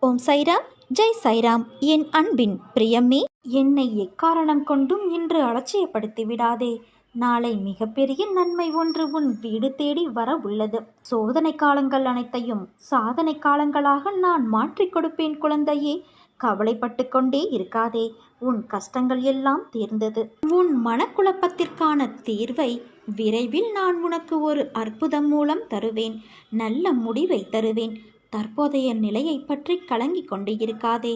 ஓம் சைராம், ஜெய் சைராம். என் அன்பின் பிரியமே, என்னை எக்காரணம் கொண்டும் இன்று அலட்சியப்படுத்தி விடாதே. நாளை மிகப்பெரிய நன்மை ஒன்று உன் வீடு தேடி வர உள்ளது. சோதனை காலங்கள் அனைத்தையும் சாதனை காலங்களாக நான் மாற்றிக் கொடுப்பேன் குழந்தையே. கவலைப்பட்டு கொண்டே இருக்காதே. உன் கஷ்டங்கள் எல்லாம் தீர்ந்தது. உன் மனக்குழப்பத்திற்கான தீர்வை விரைவில் நான் உனக்கு ஒரு அற்புதம் மூலம் தருவேன். நல்ல முடிவை தருவேன். தற்போதைய நிலையை பற்றி கலங்கிக் கொண்டு இருக்காதே.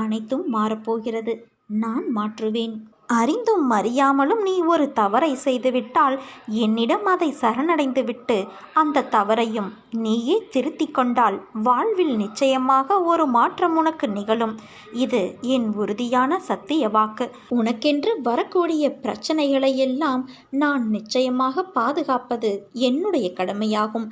அனைத்தும் மாறப்போகிறது. நான் மாற்றுவேன். அறிந்தும் அறியாமலும் நீ ஒரு தவறை செய்துவிட்டால் என்னிடம் அதை சரணடைந்து விட்டு அந்த தவறையும் நீயே திருத்தி கொண்டால் வாழ்வில் நிச்சயமாக ஒரு மாற்றம் உனக்கு நிகழும். இது என் உறுதியான சத்திய வாக்கு. உனக்கென்று வரக்கூடிய பிரச்சனைகளை எல்லாம் நான் நிச்சயமாக பாதுகாப்பது என்னுடைய கடமையாகும்.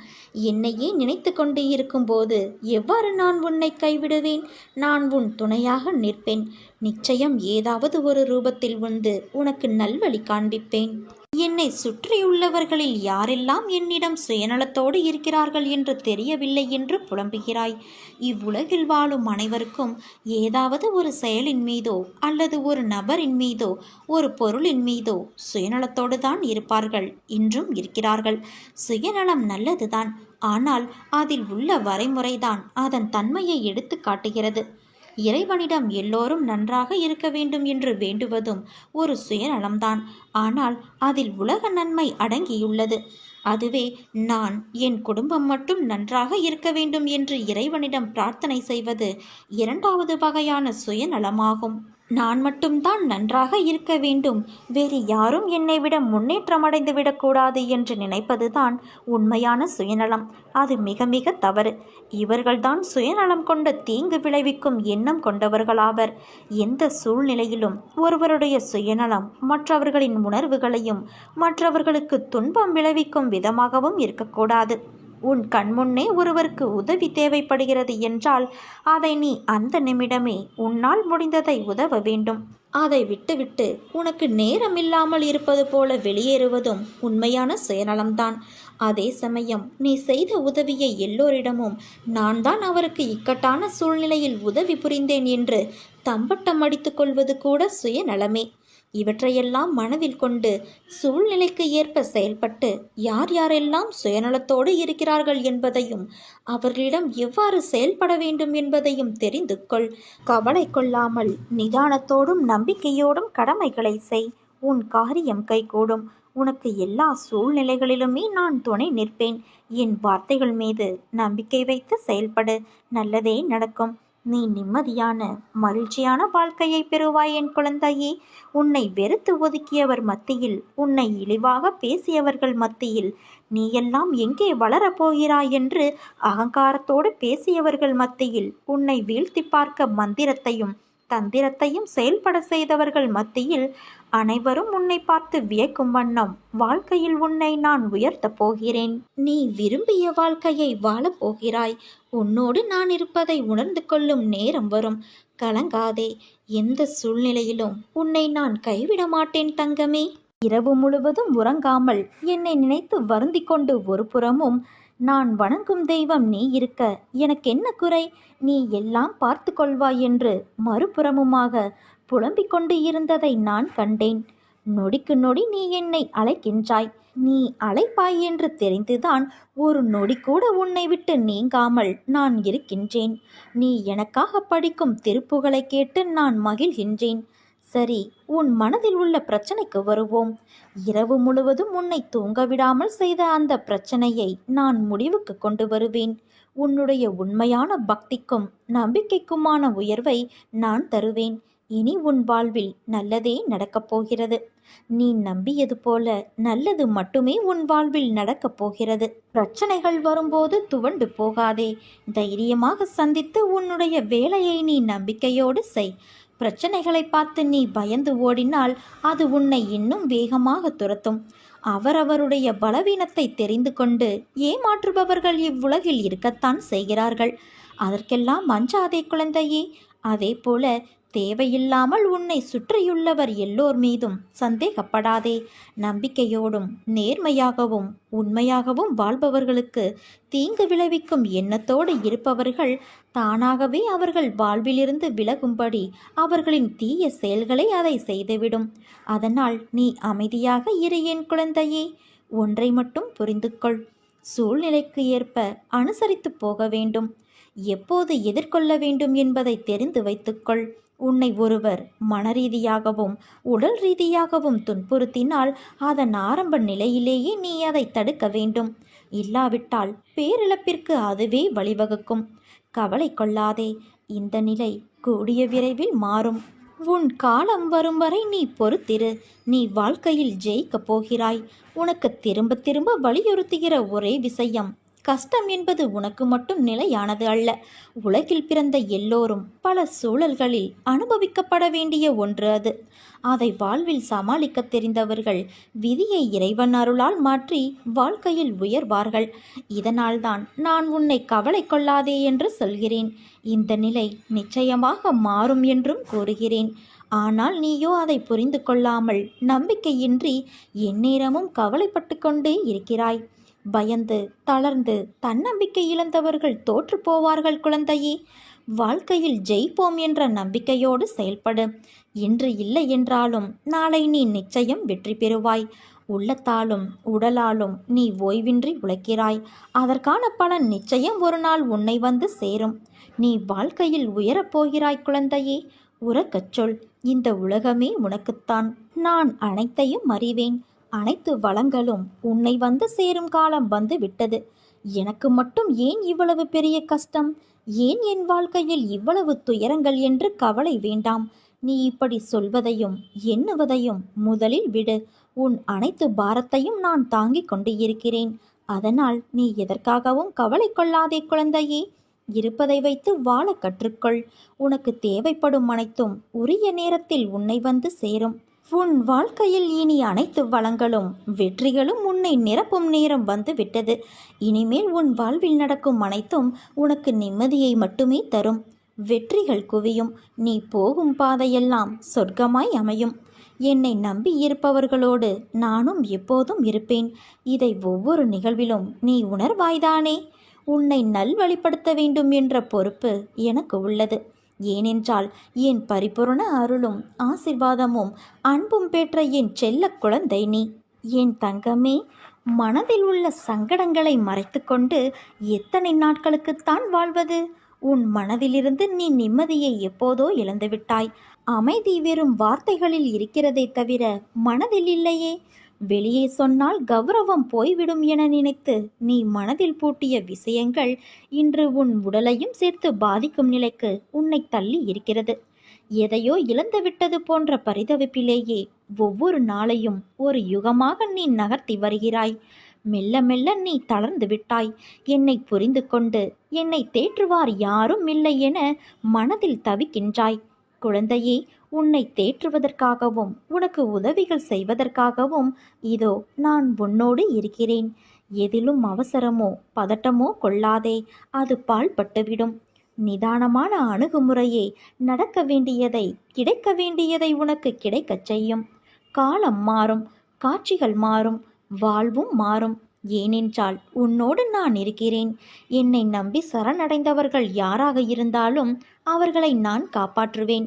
என்னையே நினைத்து கொண்டு இருக்கும்போது எவ்வாறு நான் உன்னை கைவிடுவேன்? நான் உன் துணையாக நிற்பேன். நிச்சயம் ஏதாவது ஒரு ரூபத்தில் வந்து உனக்கு நல்வழி காண்பிப்பேன். என்னை சுற்றியுள்ளவர்களில் யாரெல்லாம் என்னிடம் சுயநலத்தோடு இருக்கிறார்கள் என்று தெரியவில்லை என்று புலம்புகிறாய். இவ்வுலகில் வாழும் அனைவருக்கும் ஏதாவது ஒரு செயலின் மீதோ அல்லது ஒரு நபரின் மீதோ ஒரு பொருளின் மீதோ சுயநலத்தோடு தான் இருப்பார்கள். இன்றும் இருக்கிறார்கள். சுயநலம் நல்லதுதான். ஆனால் அதில் உள்ள வரைமுறைதான் அதன் தன்மையை எடுத்து காட்டுகிறது. இறைவனிடம் எல்லோரும் நன்றாக இருக்க வேண்டும் என்று வேண்டுவதும் ஒரு சுயநலம்தான். ஆனால் அதில் உலக நன்மை அடங்கியுள்ளது. அதுவே நான் என் குடும்பம் மட்டும் நன்றாக இருக்க வேண்டும் என்று இறைவனிடம் பிரார்த்தனை செய்வது இரண்டாவது வகையான சுயநலமாகும். நான் மட்டும்தான் நன்றாக இருக்க வேண்டும், வேறு யாரும் என்னை விட முன்னேற்றம் அடைந்து விடக்கூடாது என்று நினைப்பதுதான் உண்மையான சுயநலம். அது மிக மிக தவறு. இவர்கள்தான் சுயநலம் கொண்ட தீங்கு விளைவிக்கும் எண்ணம் கொண்டவர்களாவர். எந்த சூழ்நிலையிலும் ஒருவருடைய சுயநலம் மற்றவர்களின் உணர்வுகளையும் மற்றவர்களுக்கு துன்பம் விளைவிக்கும் விதமாகவும் இருக்கக்கூடாது. உன் கண்முன்னே ஒருவருக்கு உதவி தேவைப்படுகிறது என்றால் அதை நீ அந்த நிமிடமே உன்னால் முடிந்ததை உதவ வேண்டும். அதை விட்டுவிட்டு உனக்கு நேரமில்லாமல் இருப்பது போல வெளியேறுவதும் உண்மையான சுயநலம்தான். அதே சமயம் நீ செய்த உதவியை எல்லோரிடமும் நான் தான் அவருக்கு இக்கட்டான சூழ்நிலையில் உதவி புரிந்தேன் என்று தம்பட்டம் அடித்து கொள்வது கூட சுயநலமே. இவற்றையெல்லாம் மனதில் கொண்டு சூழ்நிலைக்கு ஏற்ப செயல்பட்டு யார் யாரெல்லாம் சுயநலத்தோடு இருக்கிறார்கள் என்பதையும் அவர்களிடம் எவ்வாறு செயல்பட வேண்டும் என்பதையும் தெரிந்து கொள். கவலை கொள்ளாமல் நிதானத்தோடும் நம்பிக்கையோடும் கடமைகளை செய். உன் காரியம் கைகூடும். உனக்கு எல்லா சூழ்நிலைகளிலுமே நான் துணை நிற்பேன். என் வார்த்தைகள் மீது நம்பிக்கை வைத்து செயல்படு. நல்லதே நடக்கும். நீ நிம்மதியான மகிழ்ச்சியான வாழ்க்கையை பெறுவாய் என் குழந்தையே. உன்னை வெறுத்து ஒதுக்கியவர் மத்தியில், உன்னை இழிவாக பேசியவர்கள் மத்தியில் நீ எல்லாம் எங்கே வளரப்போகிறாய் என்று அகங்காரத்தோடு பேசியவர்கள் மத்தியில், உன்னை வீழ்த்தி பார்க்க மந்திரத்தையும் தந்திரத்தையும் செயல்பட செய்தவர்கள் மத்தியில் அனைவரும் உன்னை பார்த்து வியக்கும் வண்ணம் வாழ்க்கையில் உன்னை நான் உயர்த்தப் போகிறேன். நீ விரும்பிய வாழ்க்கையை வாழப் போகிறாய். உன்னோடு நான் இருப்பதை உணர்ந்து கொள்ளும் நேரம் வரும். கலங்காதே. எந்த சூழ்நிலையிலும் உன்னை நான் கைவிட மாட்டேன் தங்கமே. இரவு முழுவதும் உறங்காமல் என்னை நினைத்து வருந்தி கொண்டு ஒரு புறமும் நான் வணங்கும் தெய்வம் நீ இருக்க எனக்கு என்ன குறை, நீ எல்லாம் பார்த்து கொள்வாய் என்று மறுபுறமுமாக புலம்பிக் கொண்டு இருந்ததை நான் கண்டேன். நொடிக்கு நொடி நீ என்னை அழைக்கின்றாய். நீ அழைப்பாய் என்று தெரிந்துதான் ஒரு நொடி கூட உன்னை விட்டு நீங்காமல் நான் இருக்கின்றேன். நீ எனக்காக படிக்கும் திருப்புகளை கேட்டு நான் மகிழ்கின்றேன். சரி, உன் மனதில் உள்ள பிரச்சனைக்கு வருவோம். இரவு முழுவதும் உன்னை தூங்க விடாமல் செய்த அந்த பிரச்சனையை நான் முடிவுக்கு கொண்டு வருவேன். உன்னுடைய உண்மையான பக்திக்கும் நம்பிக்கைக்குமான உயர்வை நான் தருவேன். இனி உன் வாழ்வில் நல்லதே நடக்கப் போகிறது. நீ நம்பியது போல நல்லது மட்டுமே உன் வாழ்வில் நடக்கப் போகிறது. பிரச்சனைகள் வரும்போது துவண்டு போகாதே. தைரியமாக சந்தித்து உன்னுடைய வேலையை நீ நம்பிக்கையோடு செய். பிரச்சனைகளை பார்த்து நீ பயந்து ஓடினால் அது உன்னை இன்னும் வேகமாக துரத்தும். அவரவருடைய பலவீனத்தை தெரிந்து கொண்டு ஏமாற்றுபவர்கள் இவ்வுலகில் இருக்கத்தான் செய்கிறார்கள். அதற்கெல்லாம் அஞ்சாதே குழந்தையே. அதே போல தேவையில்லாமல் உன்னை சுற்றியுள்ளவர் எல்லோர் மீதும் சந்தேகப்படாதே. நம்பிக்கையோடும் நேர்மையாகவும் உண்மையாகவும் வாழ்பவர்களுக்கு தீங்கு விளைவிக்கும் எண்ணத்தோடு இருப்பவர்கள் தானாகவே அவர்கள் வாழ்விலிருந்து விலகும்படி அவர்களின் தீய செயல்களை அதை செய்துவிடும். அதனால் நீ அமைதியாக இரு என் குழந்தையே. ஒன்றை மட்டும் புரிந்து கொள். சூழ்நிலைக்கு ஏற்ப அனுசரித்து போக வேண்டும். எப்போது எதிர்கொள்ள வேண்டும் என்பதை தெரிந்து வைத்துக்கொள். உன்னை ஒருவர் மனரீதியாகவும் உடல் ரீதியாகவும் துன்புறுத்தினால் அதன் ஆரம்ப நிலையிலேயே நீ அதை தடுக்க வேண்டும். இல்லாவிட்டால் பேரிழப்பிற்கு அதுவே வழிவகுக்கும். கவலை கொள்ளாதே. இந்த நிலை கூடிய விரைவில் மாறும். உன் காலம் வரும் வரை நீ பொறுத்திரு. நீ வாழ்க்கையில் ஜெயிக்கப் போகிறாய். உனக்கு திரும்ப திரும்ப வலியுறுத்துகிற ஒரே விஷயம், கஷ்டம் என்பது உனக்கு மட்டும் நிலையானது அல்ல. உலகில் பிறந்த எல்லோரும் பல சூழல்களில் அனுபவிக்கப்பட வேண்டிய ஒன்று அது. அதை வாழ்வில் சமாளிக்க தெரிந்தவர்கள் விதியை இறைவன் அருளால் மாற்றி வாழ்க்கையில் உயர்வார்கள். இதனால்தான் நான் உன்னை கவலை கொள்ளாதே என்று சொல்கிறேன். இந்த நிலை நிச்சயமாக மாறும் என்றும் கூறுகிறேன். ஆனால் நீயோ அதை புரிந்து கொள்ளாமல் நம்பிக்கையின்றி எந்நேரமும் கவலைப்பட்டு கொண்டே இருக்கிறாய். பயந்து தளர்ந்து தன்னம்பிக்கை இழந்தவர்கள் தோற்று போவார்கள் குழந்தையே. வாழ்க்கையில் ஜெயிப்போம் என்ற நம்பிக்கையோடு செயல்படு. இன்று இல்லை என்றாலும் நாளை நீ நிச்சயம் வெற்றி பெறுவாய். உள்ளத்தாலும் உடலாலும் நீ ஓய்வின்றி உழைக்கிறாய். அதற்கான பலன் நிச்சயம் ஒரு நாள் உன்னை வந்து சேரும். நீ வாழ்க்கையில் உயரப்போகிறாய் குழந்தையே. உறக்கச் சொல். இந்த உலகமே உனக்குத்தான். நான் அனைத்தையும் அறிவேன். அனைத்து வளங்களும் உன்னை வந்து சேரும் காலம் வந்து விட்டது. எனக்கு மட்டும் ஏன் இவ்வளவு பெரிய கஷ்டம், ஏன் என் வாழ்க்கையில் இவ்வளவு துயரங்கள் என்று கவலை வேண்டாம். நீ இப்படி சொல்வதையும் எண்ணுவதையும் முதலில் விடு. உன் அனைத்து பாரத்தையும் நான் தாங்கிக் கொண்டு இருக்கிறேன். அதனால் நீ எதற்காகவும் கவலை கொள்ளாதே குழந்தையே. இருப்பதை வைத்து வாழ கற்றுக்கொள். உனக்கு தேவைப்படும் அனைத்தும் உரிய நேரத்தில் உன்னை வந்து சேரும். உன் வாழ்க்கையில் இனி அனைத்து வளங்களும் வெற்றிகளும் உன்னை நிரப்பும் நேரம் வந்து விட்டது. இனிமேல் உன் வாழ்வில் நடக்கும் அனைத்தும் உனக்கு நிம்மதியை மட்டுமே தரும். வெற்றிகள் குவியும். நீ போகும் பாதையெல்லாம் சொர்க்கமாய் அமையும். என்னை நம்பி இருப்பவர்களோடு நானும் எப்போதும் இருப்பேன். இதை ஒவ்வொரு நிகழ்விலும் நீ உணர்வாய்தானே. உன்னை நல்வழிப்படுத்த வேண்டும் என்ற பொறுப்பு எனக்கு உள்ளது. ஏனென்றால் என் பரிபூரண அருளும் ஆசிர்வாதமும் அன்பும் பெற்ற என் செல்ல குழந்தை நீ. என் தங்கமே, மனதில் உள்ள சங்கடங்களை மறைத்து கொண்டு எத்தனை நாட்களுக்குத்தான் வாழ்வது? உன் மனதிலிருந்து நீ நிம்மதியை எப்போதோ இழந்துவிட்டாய். அமைதி வெறும் வார்த்தைகளில் இருக்கிறதே தவிர மனதில் இல்லையே. வெளியே சொன்னால் கௌரவம் போய்விடும் என நினைத்து நீ மனதில் பூட்டிய விஷயங்கள் இன்று உன் உடலையும் சேர்த்து பாதிக்கும் நிலைக்கு உன்னை தள்ளி இருக்கிறது. எதையோ இழந்துவிட்டது போன்ற பரிதவிப்பிலேயே ஒவ்வொரு நாளையும் ஒரு யுகமாக நீ நகர்த்தி வருகிறாய். மெல்ல மெல்ல நீ தளர்ந்து விட்டாய். என்னை புரிந்து கொண்டு என்னை தேற்றுவார் யாரும் இல்லை என மனதில் தவிக்கின்றாய். குழந்தையே, உன்னை தேற்றுவதற்காகவும் உனக்கு உதவிகள் செய்வதற்காகவும் இதோ நான் உன்னோடு இருக்கிறேன். எதிலும் அவசரமோ பதட்டமோ கொள்ளாதே. அது பாழ்பட்டுவிடும். நிதானமான அணுகுமுறையே நடக்க வேண்டியதை கிடைக்க வேண்டியதை உனக்கு கிடைக்கச் செய்யும். காலம் மாறும், காட்சிகள் மாறும், வாழ்வும் மாறும். ஏனென்றால் உன்னோடு நான் இருக்கிறேன். என்னை நம்பி சரணடைந்தவர்கள் யாராக இருந்தாலும் அவர்களை நான் காப்பாற்றுவேன்.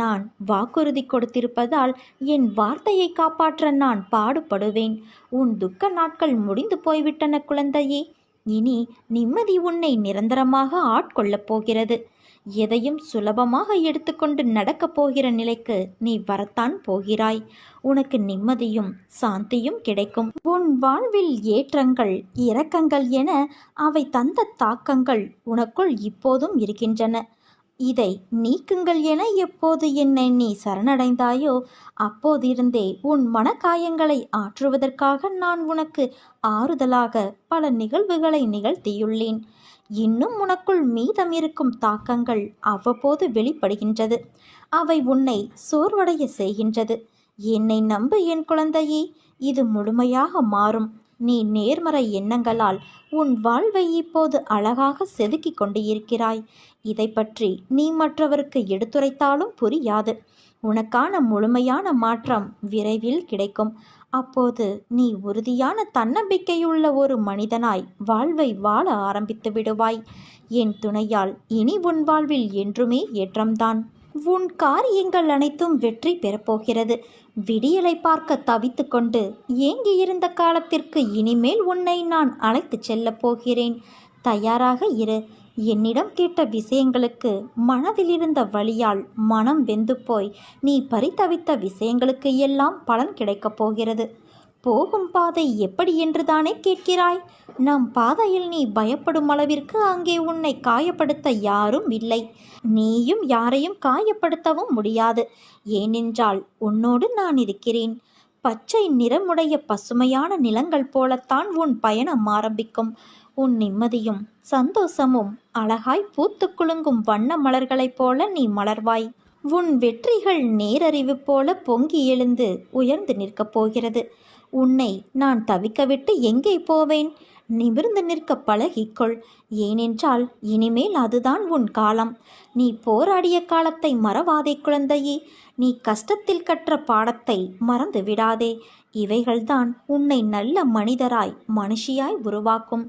நான் வாக்குறுதி கொடுத்திருப்பதால் என் வார்த்தையை காப்பாற்ற நான் பாடுபடுவேன். உன் துக்க நாட்கள் முடிந்து போய்விட்டன குழந்தையே. இனி நிம்மதி உன்னை நிரந்தரமாக ஆட்கொள்ளப் போகிறது. எதையும் சுலபமாக எடுத்துக்கொண்டு நடக்கப் போகிற நிலைக்கு நீ வரத்தான் போகிறாய். உனக்கு நிம்மதியும் சாந்தியும் கிடைக்கும். உன் வாழ்வில் ஏற்றங்கள் இரக்கங்கள் என அவை தந்த தாக்கங்கள் உனக்குள் இப்போதும் இருக்கின்றன. இதை நீக்குங்கள் என எப்போது என்னை நீ சரணடைந்தாயோ அப்போதிருந்தே உன் மனக்காயங்களை ஆற்றுவதற்காக நான் உனக்கு ஆறுதலாக பல நிகழ்வுகளை நிகழ்த்தியுள்ளேன். இன்னும் உனக்குள் மீதம் இருக்கும் தாக்கங்கள் அவ்வப்போது வெளிப்படுகின்றது. அவை உன்னை சோர்வடைய செய்கின்றது. என்னை நம்பு என் குழந்தையே. இது முழுமையாக மாறும். நீ நேர்மறை எண்ணங்களால் உன் வாழ்வை இப்போது அழகாக செதுக்கிக் கொண்டு இருக்கிறாய். இதை பற்றி நீ மற்றவருக்கு எடுத்துரைத்தாலும் புரியாது. உனக்கான முழுமையான மாற்றம் விரைவில் கிடைக்கும். அப்போது நீ உறுதியான தன்னம்பிக்கையுள்ள ஒரு மனிதனாய் வாழ்வை வாழ ஆரம்பித்து விடுவாய். என் துணையால் இனி உன் வாழ்வில் என்றுமே ஏற்றம்தான். உன் காரியங்கள் அனைத்தும் வெற்றி பெறப்போகிறது. விடியலை பார்க்க தவித்து கொண்டு ஏங்கியிருந்த காலத்திற்கு இனிமேல் உன்னை நான் அழைத்துச் செல்லப் போகிறேன். தயாராக இரு. என்னிடம் கேட்ட விஷயங்களுக்கு மனதிலிருந்த வலியால் மனம் வெந்து போய் நீ பரிதவித்த விஷயங்களுக்கு எல்லாம் பலன் கிடைக்கப் போகிறது. போகும் பாதை எப்படி என்று தானே கேட்கிறாய்? நம் பாதையில் நீ பயப்படும் அளவிற்கு அங்கே உன்னை காயப்படுத்த யாரும் இல்லை. நீயும் யாரையும் காயப்படுத்தவும் முடியாது. ஏனென்றால் உன்னோடு நான் இருக்கிறேன். பச்சை நிறமுடைய பசுமையான நிலங்கள் போலத்தான் உன் பயணம் ஆரம்பிக்கும். உன் நிம்மதியும் சந்தோஷமும் அழகாய் பூத்து குலுங்கும் வண்ண மலர்களைப் போல நீ மலர்வாய். உன் வெற்றிகள் நேரறிவு போல பொங்கி எழுந்து உயர்ந்து நிற்கப் போகிறது. உன்னை நான் தவிக்க விட்டு எங்கே போவேன்? நிமிர்ந்து நிற்க பழகிக்கொள். ஏனென்றால் இனிமேல் அதுதான் உன் காலம். நீ போராடிய காலத்தை மறவாதே குழந்தையே. நீ கஷ்டத்தில் கற்ற பாடத்தை மறந்து விடாதே. இவைகள்தான் உன்னை நல்ல மனிதராய் மனுஷியாய் உருவாக்கும்.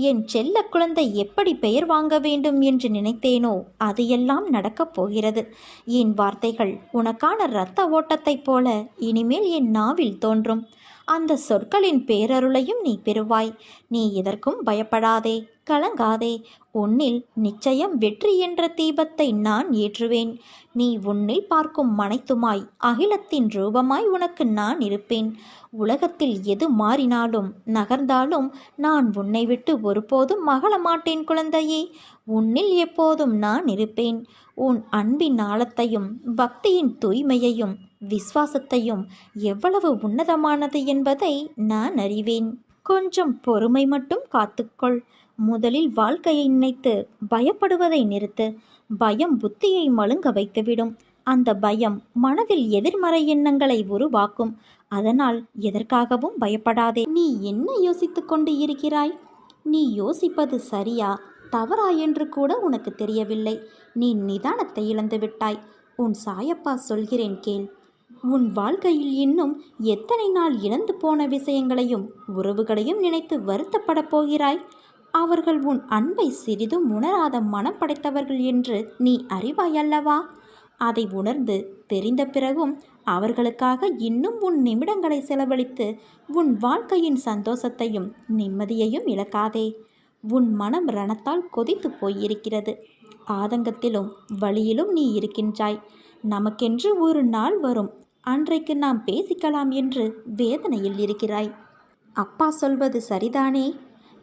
என் செல்ல குழந்தை எப்படி பெயர் வாங்க வேண்டும் என்று நினைத்தேனோ அது எல்லாம் நடக்கப் போகிறது. என் வார்த்தைகள் உனக்கான இரத்த ஓட்டத்தைப் போல இனிமேல் என் நாவில் தோன்றும். அந்த சொற்களின் பேரருளையும் நீ பெறுவாய். நீ எதற்கும் பயப்படாதே, கலங்காதே. உன்னில் நிச்சயம் வெற்றி என்ற தீபத்தை நான் ஏற்றுவேன். நீ உன்னில் பார்க்கும் அனைத்துமாய் அகிலத்தின் ரூபமாய் உனக்கு நான் இருப்பேன். உலகத்தில் எது மாறினாலும் நகர்ந்தாலும் நான் உன்னை விட்டு ஒருபோதும் மகள மாட்டேன் குழந்தையே. உன்னில் எப்போதும் நான் இருப்பேன். உன் அன்பின் ஆழத்தையும் பக்தியின் தூய்மையையும் விசுவாசத்தையும் எவ்வளவு உன்னதமானது என்பதை நான் அறிவேன். கொஞ்சம் பொறுமை மட்டும் காத்துக்கொள். முதலில் வாழ்க்கையை நினைத்து பயப்படுவதை நிறுத்து. பயம் புத்தியை மழுங்க வைத்துவிடும். அந்த பயம் மனதில் எதிர்மறை எண்ணங்களை உருவாக்கும். அதனால் எதற்காகவும் பயப்படாதே. நீ என்ன யோசித்து கொண்டு இருக்கிறாய்? நீ யோசிப்பது சரியா தவறா என்று கூட உனக்கு தெரியவில்லை. நீ நிதானத்தை இழந்து விட்டாய். உன் சாயப்பா சொல்கிறேன் கேள். உன் வாழ்க்கையில் இன்னும் எத்தனை நாள் இழந்து போன விஷயங்களையும் உறவுகளையும் நினைத்து வருத்தப்படப் போகிறாய்? அவர்கள் உன் அன்பை சிறிதும் உணராத மனம் படைத்தவர்கள் என்று நீ அறிவாய் அல்லவா? அதை உணர்ந்து தெரிந்த பிறகும் அவர்களுக்காக இன்னும் உன் நிமிடங்களை செலவழித்து உன் வாழ்க்கையின் சந்தோஷத்தையும் நிம்மதியையும் இழக்காதே. உன் மனம் ரணத்தால் கொதித்து போயிருக்கிறது. ஆதங்கத்திலும் வழியிலும் நீ இருக்கின்றாய். நமக்கென்று ஒரு நாள் வரும், அன்றைக்கு நாம் பேசிக்கலாம் என்று வேதனையில் இருக்கிறாய். அப்பா சொல்வது சரிதானே?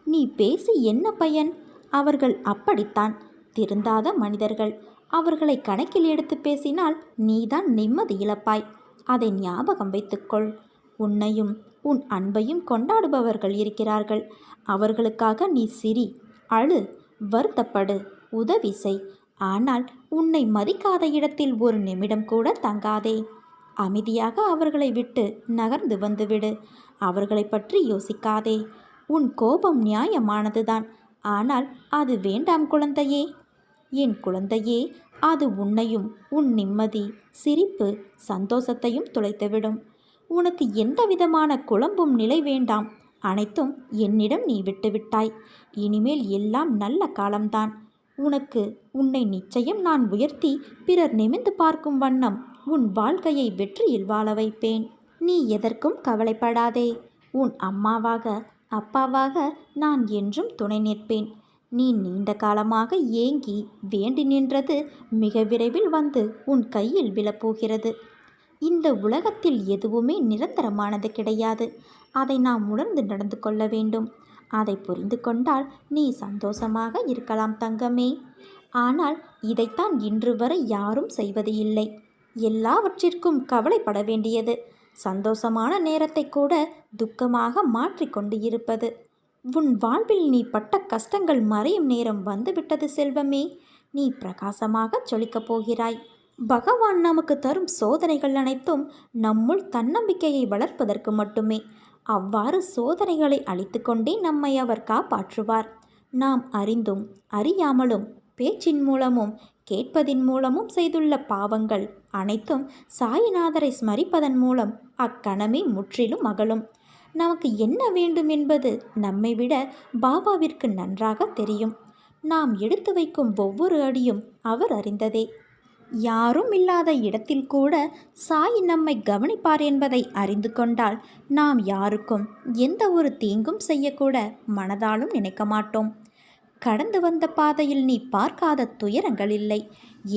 நீ பேசி என்ன பயன்? அவர்கள் அப்படித்தான், திருந்தாத மனிதர்கள். அவர்களை கணக்கில் எடுத்து பேசினால் நீதான் நிம்மதி இழப்பாய். அதை ஞாபகம் வைத்துக்கொள். உன்னையும் உன் அன்பையும் கொண்டாடுபவர்கள் இருக்கிறார்கள். அவர்களுக்காக நீ சிரி, அழு, வருத்தப்படு, உதவி செய். ஆனால் உன்னை மதிக்காத இடத்தில் ஒரு நிமிடம் கூட தங்காதே. அமைதியாக அவர்களை விட்டு நகர்ந்து வந்துவிடு. அவர்களை பற்றி யோசிக்காதே. உன் கோபம் நியாயமானதுதான். ஆனால் அது வேண்டாம் குழந்தையே. என் குழந்தையே, அது உன்னையும் உன் நிம்மதி, சிரிப்பு, சந்தோஷத்தையும் துளைத்துவிடும். உனக்கு எந்த விதமான குழம்பும் நிலை வேண்டாம். அனைத்தும் என்னிடம் நீ விட்டுவிட்டாய். இனிமேல் எல்லாம் நல்ல காலம்தான். உனக்கு உன்னை நிச்சயம் நான் உயர்த்தி பிறர் நிமிர்ந்து பார்க்கும் வண்ணம் உன் வாழ்க்கையை வெற்றியில் வாழ வைப்பேன். நீ எதற்கும் கவலைப்படாதே. உன் அம்மாவாக அப்பாவாக நான் என்றும் துணை நிற்பேன். நீ நீண்ட காலமாக ஏங்கி வேண்டி நின்றது மிக விரைவில் வந்து உன் கையில் விழப்போகிறது. இந்த உலகத்தில் எதுவுமே நிரந்தரமானது கிடையாது. அதை நாம் உணர்ந்து நடந்து கொள்ள வேண்டும். அதை புரிந்து கொண்டால் நீ சந்தோஷமாக இருக்கலாம் தங்கமே. ஆனால் இதைத்தான் இன்று வரை யாரும் செய்வது இல்லை. எல்லாவற்றிற்கும் கவலைப்பட வேண்டியது, சந்தோஷமான நேரத்தை கூட துக்கமாக மாற்றிக்கொண்டு இருப்பது. உன் வாழ்வில் நீ பட்ட கஷ்டங்கள் மறையும் நேரம் வந்துவிட்டது செல்வமே. நீ பிரகாசமாக ஜொலிக்கப் போகிறாய். பகவான் நமக்கு தரும் சோதனைகள் அனைத்தும் நம்முள் தன்னம்பிக்கையை வளர்ப்பதற்கு மட்டுமே. அவ்வாறு சோதனைகளை அளித்துக்கொண்டே நம்மை அவர் காப்பாற்றுவார். நாம் அறிந்தும் அறியாமலும் பேச்சின் மூலமும் கேட்பதின் மூலமும் செய்துள்ள பாவங்கள் அனைத்தும் சாயிநாதரை ஸ்மரிப்பதன் மூலம் அக்கணமே முற்றிலும் அகலும். நமக்கு என்ன வேண்டும் என்பது நம்மை விட பாபாவிற்கு நன்றாக தெரியும். நாம் எடுத்து வைக்கும் ஒவ்வொரு அடியும் அவர் அறிந்ததே. யாரும் இல்லாத இடத்தில் கூட சாய் நம்மை கவனிப்பார் என்பதை அறிந்து கொண்டால் நாம் யாருக்கும் எந்த ஒரு தீங்கும் செய்யக்கூட மனதாலும் நினைக்க மாட்டோம். கடந்து வந்த பாதையில் நீ பார்க்காத துயரங்கள் இல்லை,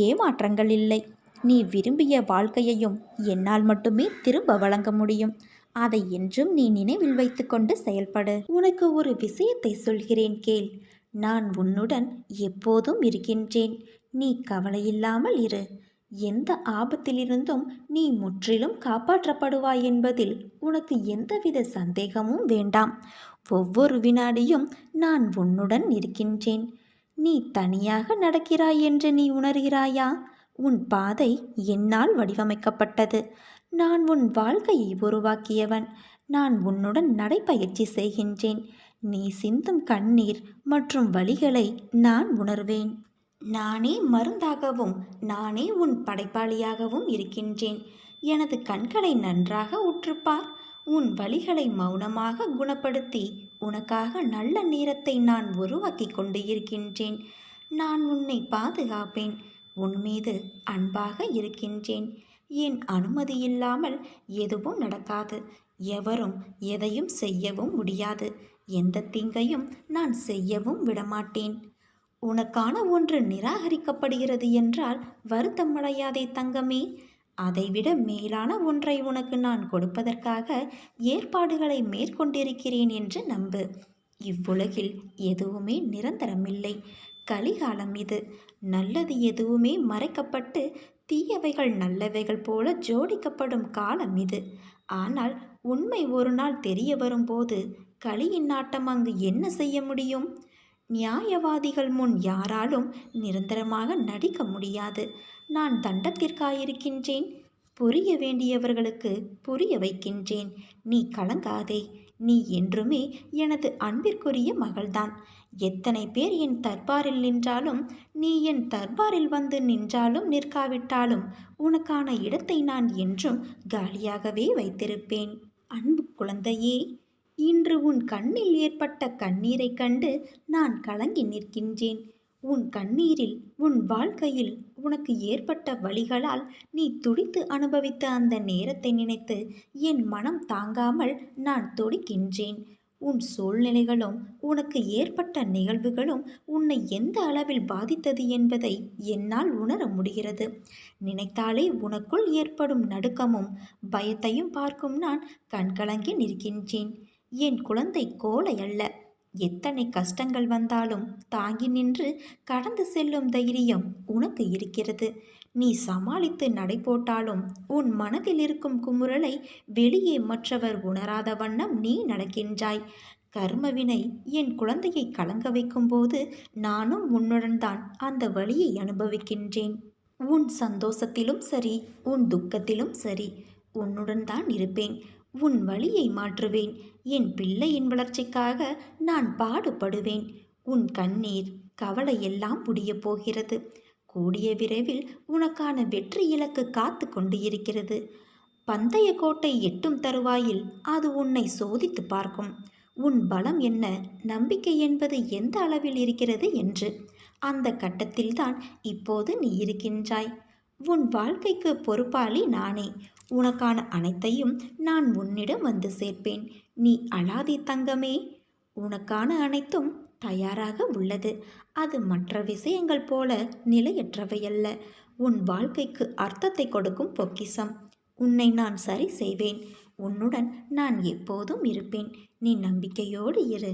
ஏமாற்றங்கள் இல்லை. நீ விரும்பிய வாழ்க்கையையும் என்னால் மட்டுமே திரும்ப வழங்க முடியும். அதை என்றும் நீ நினைவில் வைத்துக்கொண்டு செயல்படு. உனக்கு ஒரு விஷயத்தை சொல்கிறேன் கேள். நான் உன்னுடன் எப்போதும் இருக்கின்றேன். நீ கவலையில்லாமல் இரு. எந்த ஆபத்திலிருந்தும் நீ முற்றிலும் காப்பாற்றப்படுவாய் என்பதில் உனக்கு எந்தவித சந்தேகமும் வேண்டாம். ஒவ்வொரு வினாடியும் நான் உன்னுடன் இருக்கின்றேன். நீ தனியாக நடக்கிறாய் என்று நீ உணர்கிறாயா? உன் பாதை என்னால் வடிவமைக்கப்பட்டது. நான் உன் வாழ்க்கையை உருவாக்கியவன். நான் உன்னுடன் நடைபயிற்சி செய்கின்றேன். நீ சிந்தும் கண்ணீர் மற்றும் வலிகளை நான் உணர்வேன். நானே மருந்தாகவும் நானே உன் படைப்பாளியாகவும் இருக்கின்றேன். எனது கண்களை நன்றாக உற்றுப்பார். உன் வலிகளை மௌனமாக குணப்படுத்தி உனக்காக நல்ல நேரத்தை நான் உருவாக்கி கொண்டு இருக்கின்றேன். நான் உன்னை பாதுகாப்பேன். உன் மீது அன்பாக இருக்கின்றேன். என் அனுமதி இல்லாமல் எதுவும் நடக்காது. எவரும் எதையும் செய்யவும் முடியாது. எந்த தீங்கையும் நான் செய்யவும் விடமாட்டேன். உனக்கான ஒன்று நிராகரிக்கப்படுகிறது என்றால் வருத்தமடையாதே தங்கமே. அதைவிட மேலான ஒன்றை உனக்கு நான் கொடுப்பதற்காக ஏற்பாடுகளை மேற்கொண்டிருக்கிறேன் என்று நம்பு. இவ்வுலகில் எதுவுமே நிரந்தரமில்லை. கலிகாலம் இது. நல்லது எதுவுமே மறைக்கப்பட்டு தீயவைகள் நல்லவைகள் போல ஜோடிக்கப்படும் காலம் இது. ஆனால் உண்மை ஒரு நாள் தெரிய வரும்போது கலியின் நாட்டம் அங்கு என்ன செய்ய முடியும்? நியாயவாதிகள் முன் யாராலும் நிரந்தரமாக நடிக்க முடியாது. நான் தண்டத்திற்காயிருக்கின்றேன். புரிய வேண்டியவர்களுக்கு புரிய வைக்கின்றேன். நீ கலங்காதே. நீ என்றுமே எனது அன்பிற்குரிய மகள்தான். எத்தனை பேர் என் தர்பாரில் நின்றாலும், நீ என் தர்பாரில் வந்து நின்றாலும் நிற்காவிட்டாலும் உனக்கான இடத்தை நான் என்றும் காலியாகவே வைத்திருப்பேன். அன்பு குழந்தையே, இன்று உன் கண்ணில் ஏற்பட்ட கண்ணீரை கண்டு நான் கலங்கி நிற்கின்றேன். உன் கண்ணீரில் உன் வாழ்க்கையில் உனக்கு ஏற்பட்ட வலிகளால் நீ துடித்து அனுபவித்த அந்த நேரத்தை நினைத்து என் மனம் தாங்காமல் நான் துடிக்கின்றேன். உன் சூழ்நிலைகளும் உனக்கு ஏற்பட்ட நிகழ்வுகளும் உன்னை எந்த அளவில் பாதித்தது என்பதை என்னால் உணர முடிகிறது. நினைத்தாலே உனக்குள் ஏற்படும் நடுக்கமும் பயத்தையும் பார்க்கும் நான் கண்கலங்கி நிற்கின்றேன். என் குழந்தை கோழை அல்ல. எத்தனை கஷ்டங்கள் வந்தாலும் தாங்கி நின்று கடந்து செல்லும் தைரியம் உனக்கு இருக்கிறது. நீ சமாளித்து நடை போட்டாலும் உன் மனதில் இருக்கும் குமுறலை வெளியே மற்றவர் உணராத வண்ணம் நீ நடக்கின்றாய். கர்மவினை என் குழந்தையை கலங்க வைக்கும்போது நானும் உன்னுடன் தான் அந்த வழியை அனுபவிக்கின்றேன். உன் சந்தோஷத்திலும் சரி, உன் துக்கத்திலும் சரி, உன்னுடன் தான் இருப்பேன். உன் வழியை மாற்றுவேன். என் பிள்ளையின் வளர்ச்சிக்காக நான் பாடுபடுவேன். உன் கண்ணீர் கவலை எல்லாம் முடியப் போகிறது. கூடிய விரைவில் உனக்கான வெற்றி இலக்கு காத்து கொண்டு இருக்கிறது. பந்தய கோட்டை எட்டும் தருவாயில் அது உன்னை சோதித்து பார்க்கும். உன் பலம் என்ன, நம்பிக்கை என்பது எந்த அளவில் இருக்கிறது என்று. அந்த கட்டத்தில்தான் இப்போது நீ இருக்கின்றாய். உன் வாழ்க்கைக்கு பொறுப்பாளி நானே. உனக்கான அனைத்தையும் நான் உன்னிடம் வந்து சேர்ப்பேன். நீ அழாதே தங்கமே. உனக்கான அனைத்தும் தயாராக உள்ளது. அது மற்ற விஷயங்கள் போல நிலையற்றவையல்ல. உன் வாழ்க்கைக்கு அர்த்தத்தை கொடுக்கும் பொக்கிஷம். உன்னை நான் சரி செய்வேன். உன்னுடன் நான் எப்போதும் இருப்பேன். நீ நம்பிக்கையோடு இரு.